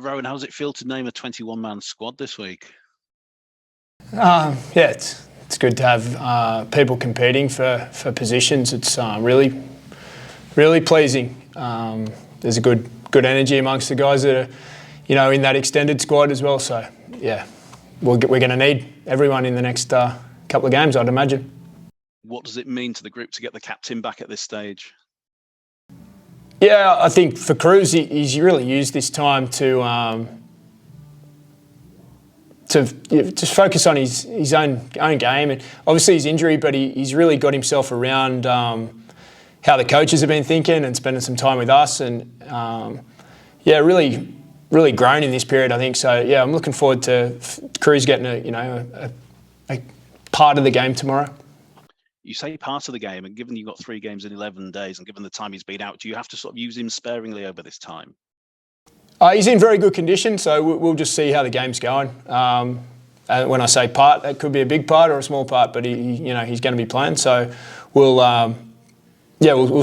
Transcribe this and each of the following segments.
Rowan, how does it feel to name a 21-man squad this week? Yeah, it's good to have people competing for positions. It's really pleasing. There's a good energy amongst the guys that are, in that extended squad as well. So yeah, we're going to need everyone in the next couple of games, I'd imagine. What does it mean to the group to get the captain back at this stage? Yeah, I think for Cruz, he's really used this time to just focus on his own game, and obviously his injury, but he's really got himself around how the coaches have been thinking and spending some time with us, and really grown in this period, I think. So yeah, I'm looking forward to Cruz getting a part of the game tomorrow. You say part of the game, and given you've got 3 games in 11 days, and given the time he's been out, do you have to sort of use him sparingly over this time? He's in very good condition, so we'll just see how the game's going. And when I say part, that could be a big part or a small part, but he's going to be playing. So we'll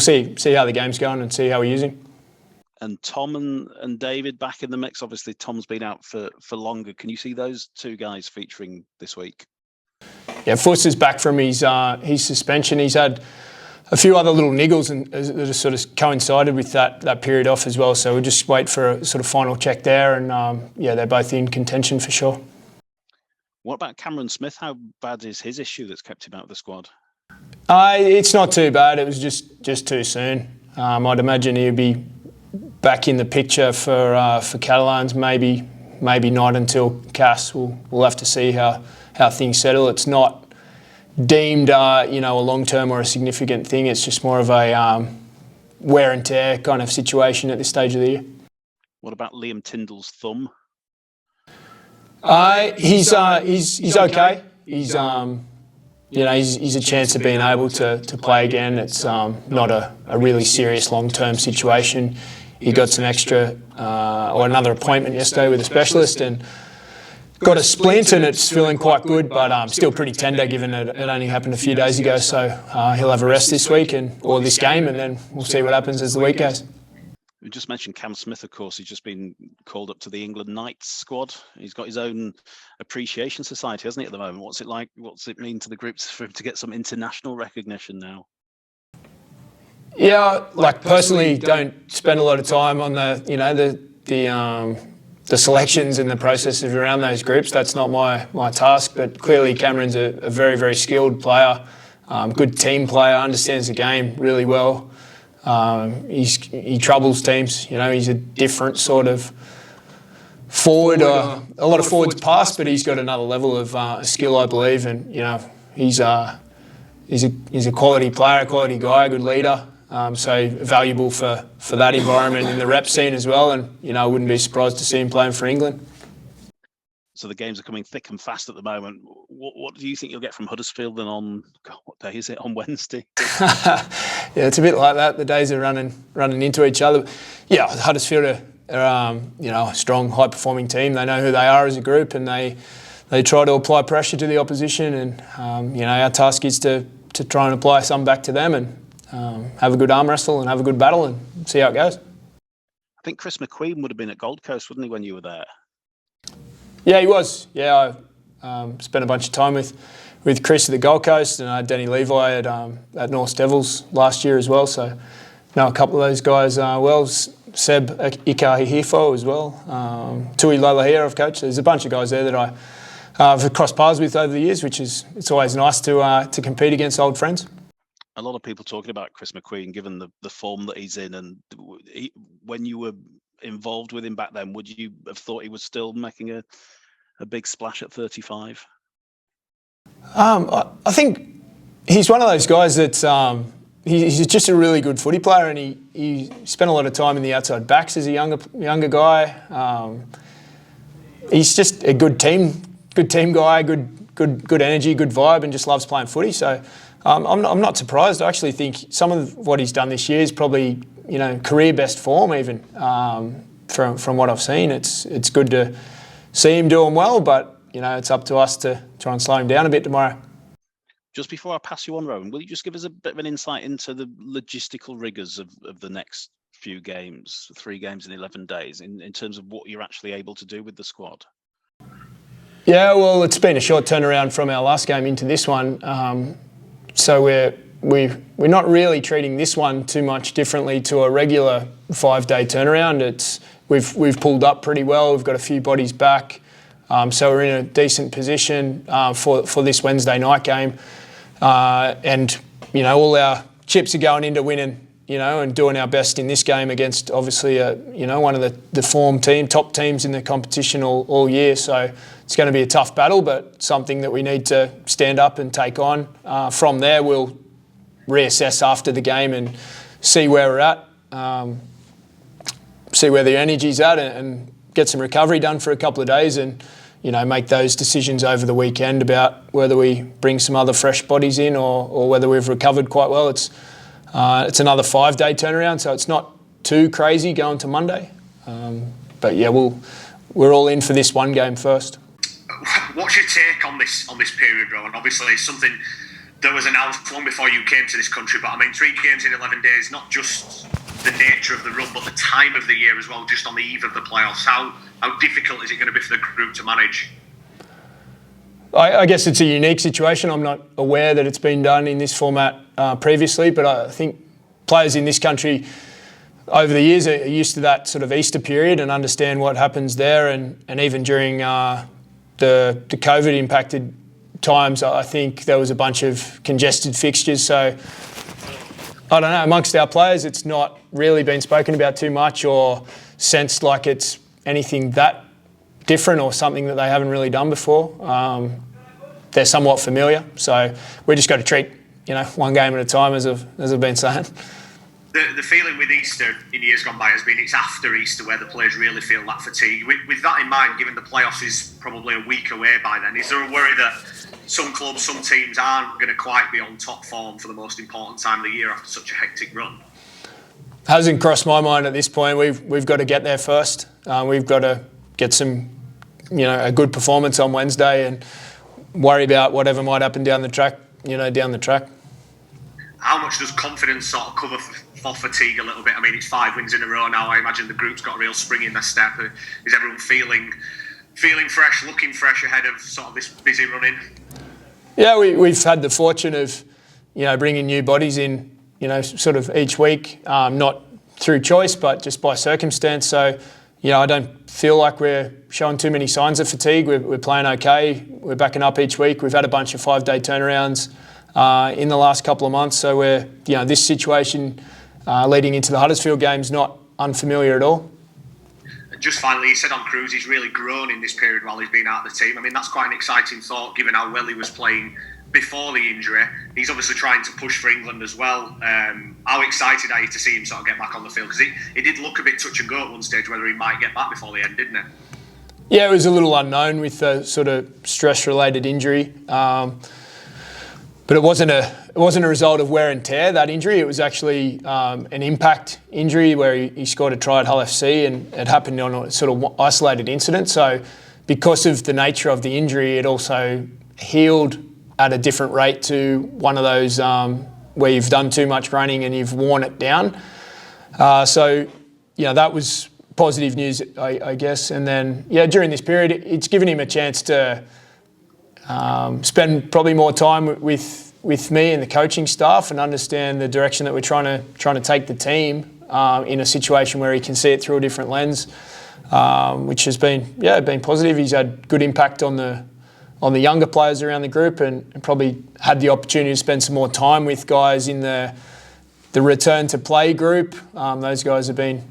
see how the game's going and see how we use him. And Tom and David back in the mix. Obviously, Tom's been out for longer. Can you see those 2 guys featuring this week? Yeah, Fuss is back from his suspension. He's had a few other little niggles that have sort of coincided with that period off as well. So we'll just wait for a sort of final check there, and they're both in contention for sure. What about Cameron Smith? How bad is his issue that's kept him out of the squad? It's not too bad. It was just too soon. I'd imagine he'll be back in the picture for Catalans. Maybe not until Cass. We'll have to see how things settle. It's not deemed a long-term or a significant thing. It's just more of a wear and tear kind of situation at this stage of the year. What about Liam Tyndall's thumb? He's okay. He's a chance of being able to play again. It's not a really serious long-term situation. He got some extra or another appointment yesterday with a specialist and got a splint, and it's feeling quite good, but still pretty tender given it only happened a few days ago. So he'll have a rest this week or this game, and then we'll see what happens as the week goes. We just mentioned Cam Smith, of course. He's just been called up to the England Knights squad. He's got his own appreciation society, hasn't he, at the moment? What's it like? What's it mean to the group for him to get some international recognition now? Yeah, personally, don't spend a lot of time on the selections and the processes around those groups. That's not my task. But clearly, Cameron's a very, very skilled player, good team player, understands the game really well. He troubles teams. He's a different sort of forward. A lot of forwards pass, but he's got another level of skill, I believe. And he's a quality player, a quality guy, a good leader. So valuable for that environment in the rep scene as well. And I wouldn't be surprised to see him playing for England. So the games are coming thick and fast at the moment. What do you think you'll get from Huddersfield then on, what day is it, on Wednesday? Yeah, it's a bit like that. The days are running into each other. Yeah, Huddersfield are a strong, high-performing team. They know who they are as a group, and they try to apply pressure to the opposition. And our task is to try and apply some back to them and have a good arm wrestle and have a good battle and see how it goes. I think Chris McQueen would have been at Gold Coast, wouldn't he, when you were there? Yeah, he was. Yeah, I spent a bunch of time with Chris at the Gold Coast, and I had Danny Levi at North Devils last year as well. So know a couple of those guys well. Seb Ikahihifo as well. Tui Lalahia I've coached. There's a bunch of guys there that I've crossed paths with over the years, it's always nice to compete against old friends. A lot of people talking about Chris McQueen, given the form that he's in, and when you were involved with him back then, would you have thought he was still making a big splash at 35? I think he's one of those guys that he's just a really good footy player, and he spent a lot of time in the outside backs as a younger guy. He's just a good team guy, good energy, good vibe, and just loves playing footy. So I'm not surprised. I actually think some of what he's done this year is probably career best form even from what I've seen. It's good to see him doing well, but it's up to us to try and slow him down a bit tomorrow. Just before I pass you on, Rowan, will you just give us a bit of an insight into the logistical rigours of the next few games, 3 games in 11 days, in terms of what you're actually able to do with the squad? Yeah, well, it's been a short turnaround from our last game into this one, so we're not really treating this one too much differently to a regular 5-day turnaround. We've pulled up pretty well. We've got a few bodies back, so we're in a decent position for this Wednesday night game, and all our chips are going into winning, and doing our best in this game against obviously one of the top teams in the competition all year. So it's going to be a tough battle, but something that we need to stand up and take on. From there, we'll reassess after the game and see where we're at, see where the energy's at, and get some recovery done for a couple of days, and make those decisions over the weekend about whether we bring some other fresh bodies in or whether we've recovered quite well. It's another 5-day turnaround, so it's not too crazy going to Monday. But yeah, we're all in for this one game first. What's your take on this period, Rowan? Obviously, it's something that was announced long before you came to this country, but 3 games in 11 days, not just the nature of the run, but the time of the year as well, just on the eve of the playoffs. How difficult is it going to be for the group to manage? I guess it's a unique situation. I'm not aware that it's been done in this format previously, but I think players in this country over the years are used to that sort of Easter period and understand what happens there, and even during the COVID impacted times, I think there was a bunch of congested fixtures. So I don't know, amongst our players, it's not really been spoken about too much or sensed like it's anything that different or something that they haven't really done before. They're somewhat familiar, so we just got to treat one game at a time, as I've been saying. The feeling with Easter in years gone by has been it's after Easter where the players really feel that fatigue. With that in mind, given the playoffs is probably a week away by then, is there a worry that some clubs, some teams aren't going to quite be on top form for the most important time of the year after such a hectic run? Hasn't crossed my mind at this point. We've got to get there first. We've got to get some, a good performance on Wednesday and worry about whatever might happen down the track. How much does confidence sort of cover for fatigue a little bit? It's 5 wins in a row now. I imagine the group's got a real spring in their step. Is everyone feeling fresh, looking fresh ahead of sort of this busy run-in? Yeah, we've had the fortune of, bringing new bodies in, sort of each week, not through choice, but just by circumstance. So, I don't feel like we're showing too many signs of fatigue. We're playing okay. We're backing up each week. We've had a bunch of 5-day turnarounds in the last couple of months. So this situation leading into the Huddersfield game is not unfamiliar at all. Just finally, you said on Cruz he's really grown in this period while he's been out of the team. That's quite an exciting thought given how well he was playing before the injury. He's obviously trying to push for England as well. How excited are you to see him sort of get back on the field? Because it did look a bit touch and go at one stage whether he might get back before the end, didn't it? Yeah, it was a little unknown with the sort of stress-related injury. But it wasn't a result of wear and tear, that injury. It was actually an impact injury where he scored a try at Hull FC, and it happened on a sort of isolated incident. So because of the nature of the injury, it also healed at a different rate to one of those where you've done too much running and you've worn it down. So that was positive news, I guess. And then, during this period, it's given him a chance to spend probably more time with me and the coaching staff and understand the direction that we're trying to take the team in a situation where he can see it through a different lens, which has been positive. He's had good impact on the younger players around the group and probably had the opportunity to spend some more time with guys in the return to play group. Those guys have been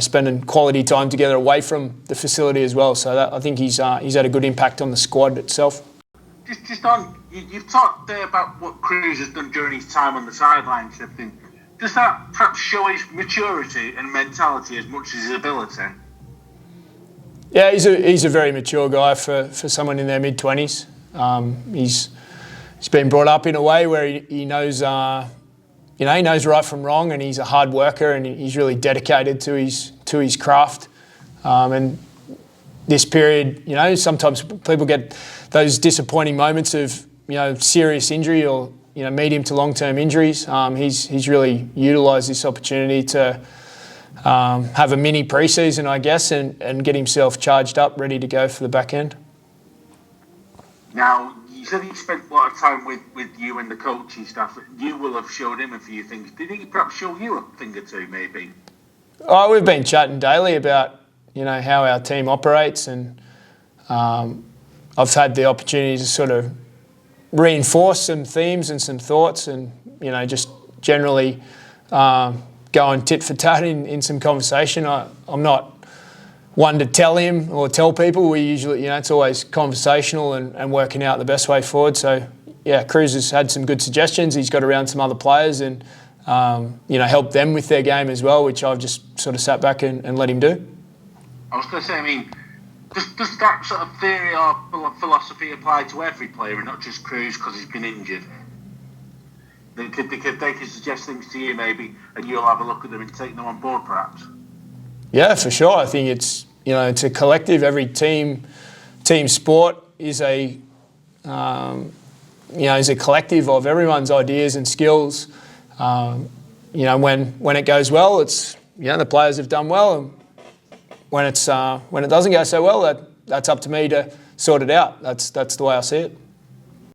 spending quality time together away from the facility as well. So I think he's had a good impact on the squad itself. Just on, you've talked there about what Cruz has done during his time on the sidelines and everything. Does that perhaps show his maturity and mentality as much as his ability? Yeah, he's a very mature guy for someone in their mid-20s. He's been brought up in a way where he knows, he knows right from wrong, and he's a hard worker, and he's really dedicated to his craft. And this period, sometimes people get those disappointing moments of, serious injury or, medium to long-term injuries. He's really utilised this opportunity to have a mini pre-season, I guess, and get himself charged up, ready to go for the back end. Now, you said he spent a lot of time with you and the coaching staff. You will have showed him a few things. Did he perhaps show you a thing or two, maybe? Oh, we've been chatting daily about, how our team operates, and I've had the opportunity to sort of reinforce some themes and some thoughts, and just generally going tit for tat in some conversation. I'm not one to tell him or tell people. We usually, it's always conversational and working out the best way forward. So, yeah, Cruz has had some good suggestions. He's got around some other players and, helped them with their game as well, which I've just sort of sat back and let him do. I was going to say, does that sort of theory or philosophy apply to every player and not just Cruz because he's been injured? They could suggest things to you maybe, and you'll have a look at them and take them on board perhaps? Yeah, for sure. I think it's a collective. Every team sport is a collective of everyone's ideas and skills. When it goes well, it's the players have done well, and when it doesn't go so well, that's up to me to sort it out. That's the way I see it.